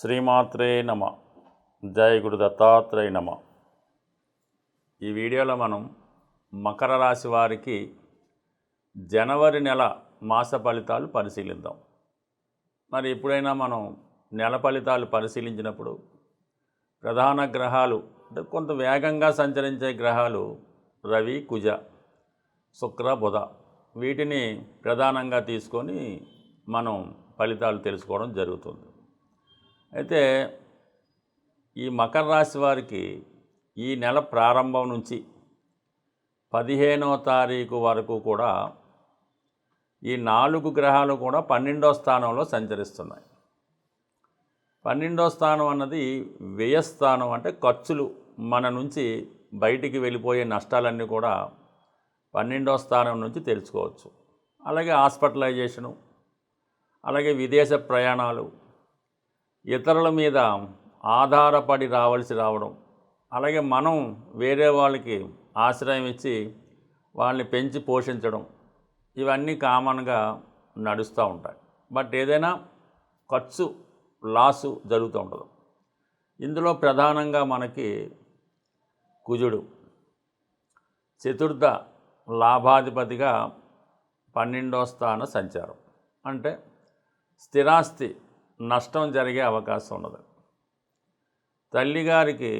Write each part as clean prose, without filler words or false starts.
శ్రీమాత్రే నమ. జై గురు దత్తాత్రేయ నమ. ఈ వీడియోలో మనం మకర రాశి వారికి జనవరి నెల మాస ఫలితాలు పరిశీలిద్దాం. మరి ఎప్పుడైనా మనం నెల ఫలితాలు పరిశీలించినప్పుడు ప్రధాన గ్రహాలు అంటే కొంత వేగంగా సంచరించే గ్రహాలు రవి, కుజ, శుక్ర, బుధ, వీటిని ప్రధానంగా తీసుకొని మనం ఫలితాలు తెలుసుకోవడం జరుగుతుంది. అయితే ఈ మకర రాశి వారికి ఈ నెల ప్రారంభం నుంచి 15వ తారీఖు వరకు కూడా ఈ 4 గ్రహాలు కూడా 12వ స్థానంలో సంచరిస్తున్నాయి. 12వ స్థానం అన్నది వ్యయస్థానం, అంటే ఖర్చులు, మన నుంచి బయటికి వెళ్ళిపోయే నష్టాలన్నీ కూడా 12వ స్థానం నుంచి తెలుసుకోవచ్చు. అలాగే హాస్పిటలైజేషను, అలాగే విదేశ ప్రయాణాలు, ఇతరుల మీద ఆధారపడి రావడం, అలాగే మనం వేరే వాళ్ళకి ఆశ్రయం ఇచ్చి వాళ్ళని పెంచి పోషించడం, ఇవన్నీ కామన్గా నడుస్తూ ఉంటాయి. బట్ ఏదైనా ఖర్చు, లాసు జరుగుతూ ఉంటుంది. ఇందులో ప్రధానంగా మనకి కుజుడు చతుర్థ లాభాధిపతిగా 12వ స్థాన సంచారం, అంటే స్థిరాస్తి నష్టం జరిగే అవకాశం ఉన్నది. తల్లిగారికి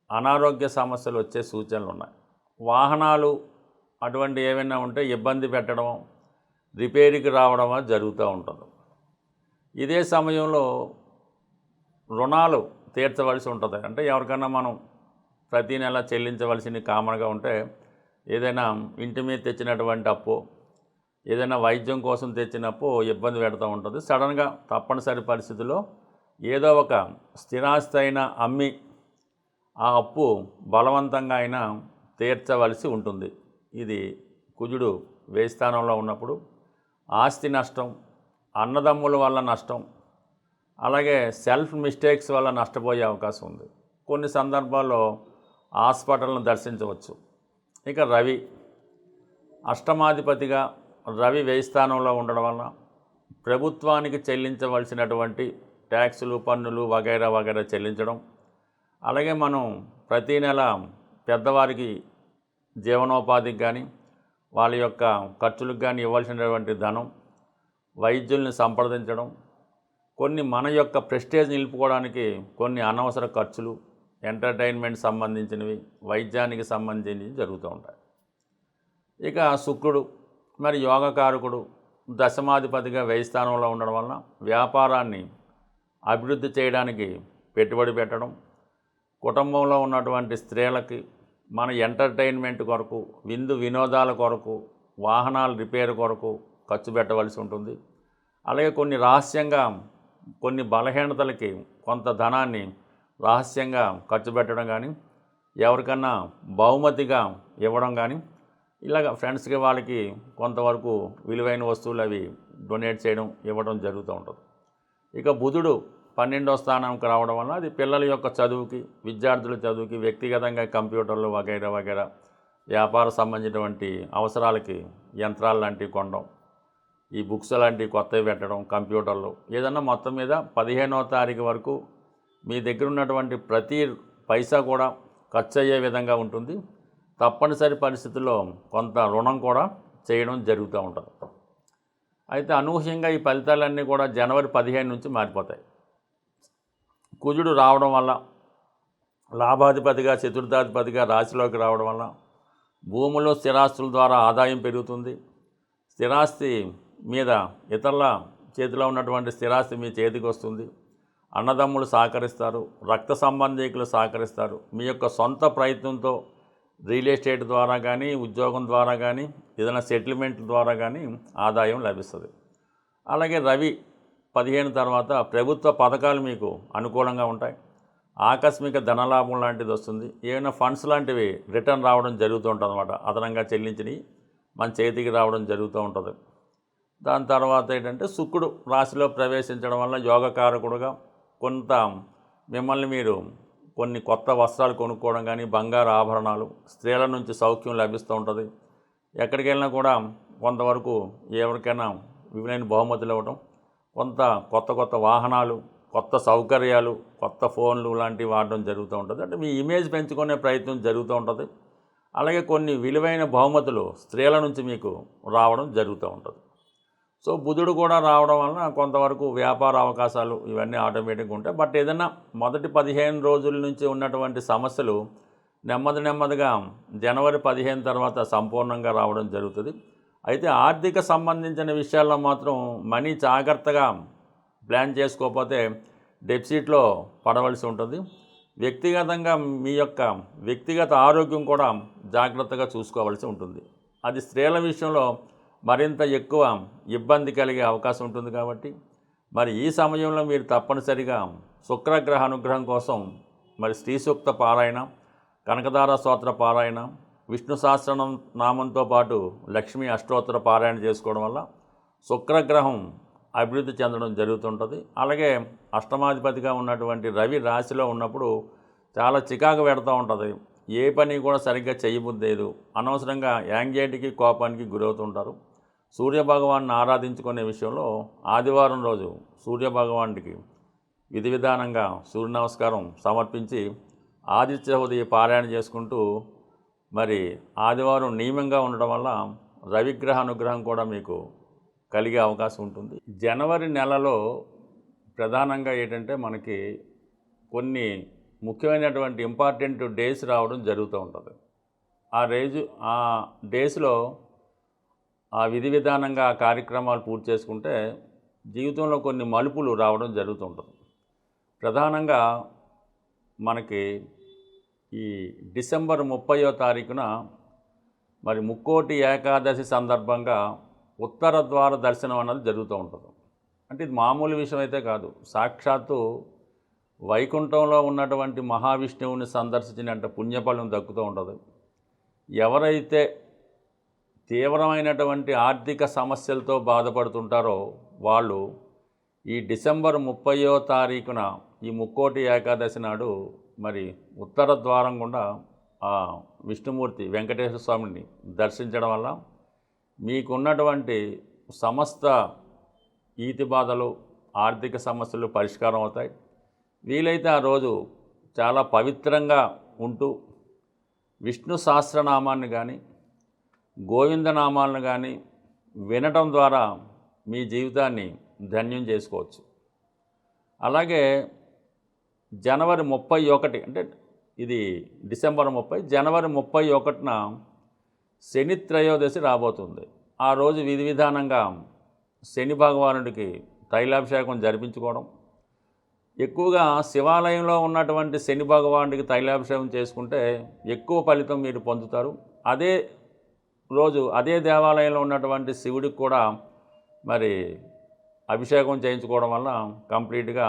అనారోగ్య సమస్యలు వచ్చే సూచనలు ఉన్నాయి. వాహనాలు అటువంటి ఏమైనా ఉంటే ఇబ్బంది పెట్టడం, రిపేరీకి రావడం జరుగుతూ ఉంటుంది. ఇదే సమయంలో రుణాలు తీర్చవలసి ఉంటుంది. అంటే ఎవరికన్నా మనం ప్రతీ నెల చెల్లించవలసినవి కామన్గా ఉంటే, ఏదైనా ఇంటి మీద తెచ్చినటువంటి అప్పు, ఏదైనా వైద్యం కోసం తెచ్చినప్పుడు ఇబ్బంది పెడుతూ ఉంటుంది. సడన్గా తప్పనిసరి పరిస్థితుల్లో ఏదో ఒక స్థిరాస్తి అయినా అమ్మి ఆ అప్పు బలవంతంగా అయినా తీర్చవలసి ఉంటుంది. ఇది కుజుడు వ్యయ స్థానంలో ఉన్నప్పుడు ఆస్తి నష్టం, అన్నదమ్ముల వల్ల నష్టం, అలాగే సెల్ఫ్ మిస్టేక్స్ వల్ల నష్టపోయే అవకాశం ఉంది. కొన్ని సందర్భాల్లో హాస్పిటల్ను దర్శించవచ్చు. ఇక రవి అష్టమాధిపతిగా రవి వ్యయ స్థానంలో ఉండడం వలన ప్రభుత్వానికి చెల్లించవలసినటువంటి ట్యాక్సులు, పన్నులు వగైరా వగైరా చెల్లించడం, అలాగే మనం ప్రతీ నెల పెద్దవారికి జీవనోపాధికి కానీ వాళ్ళ యొక్క ఖర్చులకు కానీ ఇవ్వాల్సినటువంటి ధనం, వైద్యుల్ని సంప్రదించడం, కొన్ని మన యొక్క ప్రెస్టేజ్ నిలుపుకోవడానికి కొన్ని అనవసర ఖర్చులు, ఎంటర్టైన్మెంట్ సంబంధించినవి, వైద్యానికి సంబంధించినవి జరుగుతూ ఉంటాయి. ఇక శుక్రుడు మరి యోగకారకుడు దశమాధిపతిగా వ్యయ స్థానంలో ఉండడం వలన వ్యాపారాన్ని అభివృద్ధి చేయడానికి పెట్టుబడి పెట్టడం, కుటుంబంలో ఉన్నటువంటి స్త్రీలకి మన ఎంటర్టైన్మెంట్ కొరకు, విందు వినోదాల కొరకు, వాహనాల రిపేర్ కొరకు ఖర్చు పెట్టవలసి ఉంటుంది. అలాగే కొన్ని రహస్యంగా కొన్ని బలహీనతలకి కొంత ధనాన్ని రహస్యంగా ఖర్చు పెట్టడం కానీ, ఎవరికన్నా బహుమతిగా ఇవ్వడం కానీ, ఇలాగ ఫ్రెండ్స్కి వాళ్ళకి కొంతవరకు విలువైన వస్తువులు అవి డొనేట్ చేయడం, ఇవ్వడం జరుగుతూ ఉంటుంది. ఇక బుధుడు 12వ స్థానానికి రావడం వల్ల అది పిల్లల యొక్క చదువుకి, విద్యార్థుల చదువుకి, వ్యక్తిగతంగా కంప్యూటర్లు వగైరా వగైరా వ్యాపార సంబంధించినటువంటి అవసరాలకి యంత్రాలు లాంటివి కొనడం, ఈ బుక్స్ లాంటివి కొత్తవి పెట్టడం, కంప్యూటర్లు, ఏదన్నా మొత్తం మీద 15వ తారీఖు వరకు మీ దగ్గర ఉన్నటువంటి ప్రతి పైసా కూడా ఖర్చు అయ్యే విధంగా ఉంటుంది. తప్పనిసరి పరిస్థితుల్లో కొంత రుణం కూడా చేయడం జరుగుతూ ఉంటుంది. అయితే అనూహ్యంగా ఈ ఫలితాలన్నీ కూడా జనవరి 15 నుంచి మారిపోతాయి. కుజుడు రావడం వల్ల, లాభాధిపతిగా చతుర్థాధిపతిగా రాశిలోకి రావడం వల్ల భూములు, స్థిరాస్తుల ద్వారా ఆదాయం పెరుగుతుంది. స్థిరాస్తి మీద ఇతరుల చేతిలో ఉన్నటువంటి స్థిరాస్తి మీ చేతికి వస్తుంది. అన్నదమ్ములు సహకరిస్తారు, రక్త సంబంధీకులు సహకరిస్తారు. మీ యొక్క సొంత ప్రయత్నంతో రియల్ ఎస్టేట్ ద్వారా కానీ, ఉద్యోగం ద్వారా కానీ, ఏదైనా సెటిల్మెంట్ ద్వారా కానీ ఆదాయం లభిస్తుంది. అలాగే రవి 15 తర్వాత ప్రభుత్వ పథకాలు మీకు అనుకూలంగా ఉంటాయి. ఆకస్మిక ధనలాభం లాంటిది వస్తుంది. ఏమైనా ఫండ్స్ లాంటివి రిటర్న్ రావడం జరుగుతూ ఉంటుంది అన్నమాట. అదనంగా చెల్లించినవి మన చేతికి రావడం జరుగుతూ ఉంటుంది. దాని తర్వాత ఏంటంటే శుక్రుడు రాశిలో ప్రవేశించడం వల్ల యోగకారకుడుగా కొంత మిమ్మల్ని మీరు కొన్ని కొత్త వస్త్రాలు కొనుక్కోవడం కానీ, బంగారు ఆభరణాలు, స్త్రీల నుంచి సౌఖ్యం లభిస్తూ ఉంటుంది. ఎక్కడికి వెళ్ళినా కూడా కొంతవరకు ఎవరికైనా విలువైన బహుమతులు ఇవ్వడం, కొంత కొత్త వాహనాలు కొత్త సౌకర్యాలు, కొత్త ఫోన్లు లాంటివి వాడడం జరుగుతూ ఉంటుంది. అంటే మీ ఇమేజ్ పెంచుకునే ప్రయత్నం జరుగుతూ ఉంటుంది. అలాగే కొన్ని విలువైన బహుమతులు స్త్రీల నుంచి మీకు రావడం జరుగుతూ ఉంటుంది. సో బుధుడు కూడా రావడం వలన కొంతవరకు వ్యాపార అవకాశాలు ఇవన్నీ ఆటోమేటిక్గా ఉంటాయి. బట్ ఏదైనా మొదటి 15 రోజుల నుంచి ఉన్నటువంటి సమస్యలు నెమ్మదిగా జనవరి 15 తర్వాత సంపూర్ణంగా రావడం జరుగుతుంది. అయితే ఆర్థిక సంబంధించిన విషయాల్లో మాత్రం మనీ జాగ్రత్తగా ప్లాన్ చేసుకోకపోతే డెఫిసిట్లో పడవలసి ఉంటుంది. వ్యక్తిగతంగా మీ యొక్క వ్యక్తిగత ఆరోగ్యం కూడా జాగ్రత్తగా చూసుకోవాల్సి ఉంటుంది. అది స్త్రీల విషయంలో మరింత ఎక్కువ ఇబ్బంది కలిగే అవకాశం ఉంటుంది. కాబట్టి మరి ఈ సమయంలో మీరు తప్పనిసరిగా శుక్రగ్రహ అనుగ్రహం కోసం మరి శ్రీ సూక్త పారాయణ, కనకదార స్తోత్ర పారాయణ, విష్ణు సహస్రనామం నామంతో పాటు లక్ష్మీ అష్టోత్తర పారాయణ చేసుకోవడం వల్ల శుక్రగ్రహం అభివృద్ధి చెందడం జరుగుతుంటుంది. అలాగే అష్టమాధిపతిగా ఉన్నటువంటి రవి రాశిలో ఉన్నప్పుడు చాలా చికాకు పెడతా ఉంటుంది. ఏ పని కూడా సరిగ్గా చేయబుద్దేదు, అనవసరంగా యాంగ్జైటీకి, కోపానికి గురవుతుంటారు. సూర్యభగవాన్ని ఆరాధించుకునే విషయంలో ఆదివారం రోజు సూర్యభగవానికి విధి విధానంగా సూర్య నమస్కారం సమర్పించి ఆదిత్య ఉదయ పారాయణ చేసుకుంటూ మరి ఆదివారం నియమంగా ఉండడం వల్ల రవిగ్రహ అనుగ్రహం కూడా మీకు కలిగే అవకాశం ఉంటుంది. జనవరి నెలలో ప్రధానంగా ఏంటంటే మనకి కొన్ని ముఖ్యమైనటువంటి ఇంపార్టెంట్ డేస్ రావడం జరుగుతూ ఉంటుంది. ఆ డేస్లో ఆ విధి విధానంగా ఆ కార్యక్రమాలు పూర్తి చేసుకుంటే జీవితంలో కొన్ని మలుపులు రావడం జరుగుతుంటుంది. ప్రధానంగా మనకి ఈ డిసెంబర్ 30వ తారీఖున మరి ముక్కోటి ఏకాదశి సందర్భంగా ఉత్తర ద్వార దర్శనం అన్నది జరుగుతూ ఉంటుంది. అంటే ఇది మామూలు విషయం అయితే కాదు. సాక్షాత్తు వైకుంఠంలో ఉన్నటువంటి మహావిష్ణువుని సందర్శించినంత పుణ్యఫలం దక్కుతూ ఉంటుంది. ఎవరైతే తీవ్రమైనటువంటి ఆర్థిక సమస్యలతో బాధపడుతుంటారో వాళ్ళు ఈ డిసెంబర్ 30వ తారీఖున ఈ ముక్కోటి ఏకాదశి నాడు మరి ఉత్తర ద్వారం గుండా ఆ విష్ణుమూర్తి వెంకటేశ్వర స్వామిని దర్శించడం వల్ల మీకున్నటువంటి సమస్త ఈతి బాధలు, ఆర్థిక సమస్యలు పరిష్కారం అవుతాయి. వీలైతే ఆ రోజు చాలా పవిత్రంగా ఉంటూ విష్ణు సహస్రనామాన్ని కానీ, గోవిందనామాలను కానీ వినటం ద్వారా మీ జీవితాన్ని ధన్యం చేసుకోవచ్చు. అలాగే జనవరి 31 అంటే ఇది డిసెంబర్ 30, జనవరి 31న శని త్రయోదశి రాబోతుంది. ఆ రోజు విధి విధానంగా శని భగవానుడికి తైలాభిషేకం జరిపించుకోవడం, ఎక్కువగా శివాలయంలో ఉన్నటువంటి శని భగవానుడికి తైలాభిషేకం చేసుకుంటే ఎక్కువ ఫలితం మీరు పొందుతారు. అదే రోజు అదే దేవాలయంలో ఉన్నటువంటి శివుడికి కూడా మరి అభిషేకం చేయించుకోవడం వల్ల కంప్లీట్గా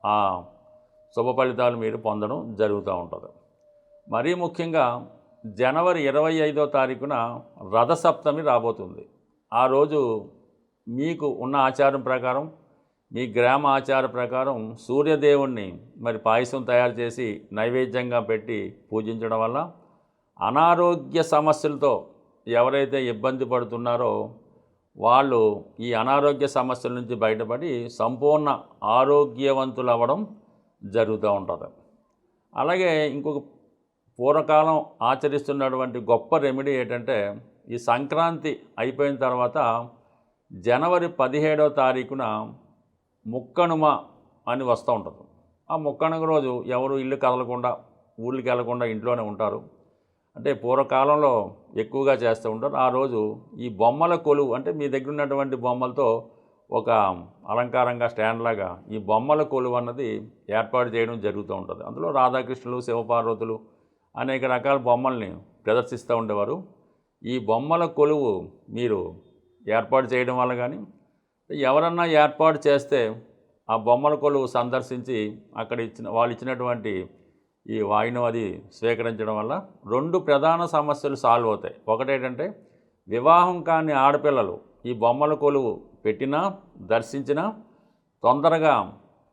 ఆ శుభ ఫలితాలు మీరు పొందడం జరుగుతూ ఉంటుంది. మరీ ముఖ్యంగా జనవరి 25వ తారీఖున రథసప్తమి రాబోతుంది. ఆ రోజు మీకు ఉన్న ఆచారం ప్రకారం, మీ గ్రామ ఆచార ప్రకారం సూర్యదేవుణ్ణి మరి పాయసం తయారు చేసి నైవేద్యంగా పెట్టి పూజించడం వల్ల అనారోగ్య సమస్యలతో ఎవరైతే ఇబ్బంది పడుతున్నారో వాళ్ళు ఈ అనారోగ్య సమస్యల నుంచి బయటపడి సంపూర్ణ ఆరోగ్యవంతులు అవ్వడం జరుగుతూ ఉంటుంది. అలాగే ఇంకొక పూర్వకాలం ఆచరిస్తున్నటువంటి గొప్ప రెమెడీ ఏంటంటే ఈ సంక్రాంతి అయిపోయిన తర్వాత జనవరి 17వ తారీఖున ముక్కనుమ అని వస్తూ ఉంటుంది. ఆ ముక్కనుమ రోజు ఎవరు ఇల్లు కదలకుండా, ఊళ్ళకి వెళ్లకుండా ఇంట్లోనే ఉంటారు. అంటే పూర్వకాలంలో ఎక్కువగా చేస్తూ ఉంటారు. ఆ రోజు ఈ బొమ్మల కొలువు అంటే మీ దగ్గర ఉన్నటువంటి బొమ్మలతో ఒక అలంకారంగా స్టాండ్ లాగా ఈ బొమ్మల కొలువు అన్నది ఏర్పాటు చేయడం జరుగుతూ ఉంటుంది. అందులో రాధాకృష్ణులు, శివపార్వతులు అనేక రకాల బొమ్మల్ని ప్రదర్శిస్తూ ఉండేవారు. ఈ బొమ్మల కొలువు మీరు ఏర్పాటు చేయడం వల్ల కానీ, ఎవరన్నా ఏర్పాటు చేస్తే ఆ బొమ్మల కొలువు సందర్శించి అక్కడ వాళ్ళు ఇచ్చినటువంటి ఈ వాయినం అది స్వీకరించడం వల్ల 2 ప్రధాన సమస్యలు సాల్వ్ అవుతాయి. ఒకటేంటంటే వివాహం కాని ఆడపిల్లలు ఈ బొమ్మల కొలువు పెట్టినా, దర్శించినా తొందరగా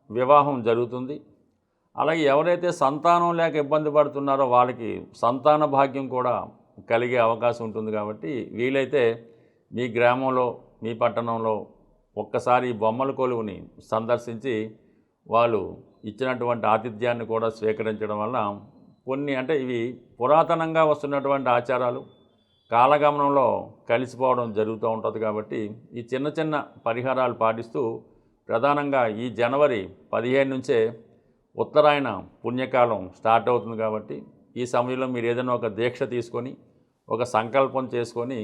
వివాహం జరుగుతుంది. అలాగే ఎవరైతే సంతానం లేక ఇబ్బంది పడుతున్నారో వాళ్ళకి సంతాన భాగ్యం కూడా కలిగే అవకాశం ఉంటుంది. కాబట్టి వీలైతే మీ గ్రామంలో, మీ పట్టణంలో ఒక్కసారి ఈ బొమ్మల కొలువుని సందర్శించి వాళ్ళు ఇచ్చినటువంటి ఆతిథ్యాన్ని కూడా స్వీకరించడం వల్ల కొన్ని అంటే ఇవి పురాతనంగా వస్తున్నటువంటి ఆచారాలు కాలగమనంలో కలిసిపోవడం జరుగుతూ ఉంటుంది. కాబట్టి ఈ చిన్న చిన్న పరిహారాలు పాటిస్తూ ప్రధానంగా ఈ జనవరి 15 నుంచే ఉత్తరాయణ పుణ్యకాలం స్టార్ట్ అవుతుంది. కాబట్టి ఈ సమయంలో మీరు ఏదైనా ఒక దీక్ష తీసుకొని ఒక సంకల్పం చేసుకొని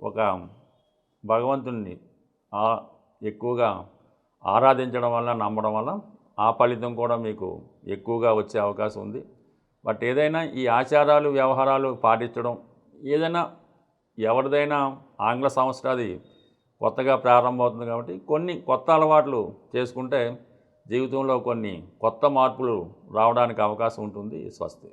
ఒక భగవంతుణ్ణి ఎక్కువగా ఆరాధించడం వల్ల నమ్మడం వల్ల ఆ ఫలితం కూడా మీకు ఎక్కువగా వచ్చే అవకాశం ఉంది. బట్ ఏదైనా ఈ ఆచారాలు వ్యవహారాలు పాటించడం ఏదైనా ఎవరిదైనా ఆంగ్ల సంవత్సరాది కొత్తగా ప్రారంభమవుతుంది. కాబట్టి కొన్ని కొత్త అలవాట్లు చేసుకుంటే జీవితంలో కొన్ని కొత్త మార్పులు రావడానికి అవకాశం ఉంటుంది. స్వస్తి.